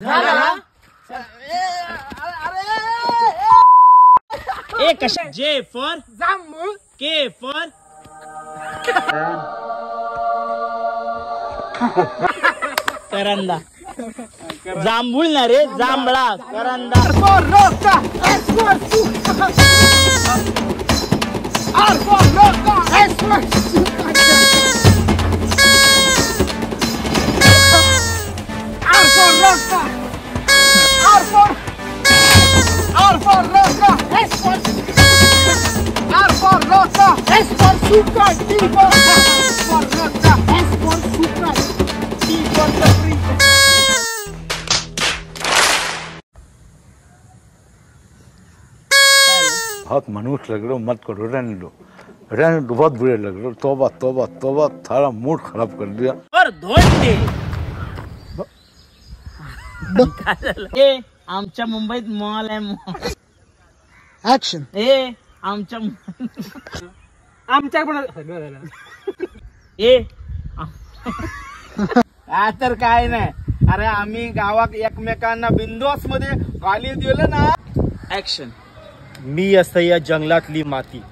ए कशा J for जांभूळ, के for करंदा, जांभूळ ना रे, जांभळा, करंदा, बहुत मनुष्य लग रहे हो, मत करो, रहने दो, बहुत बुरे लग रहे हो। तौबा तौबा तौबा, थारा मूड खराब कर दिया। और धोंडे ए आमच्या मुंबईत मॉल आहे, मॉल ऍक्शन ए आमच्या आमच्या ए तर काय नाही, अरे आम्ही गावात एकमेकांना बिंदोस मध्ये गाली दिलं ना. ऍक्शन मी असं या जंगलातली माती,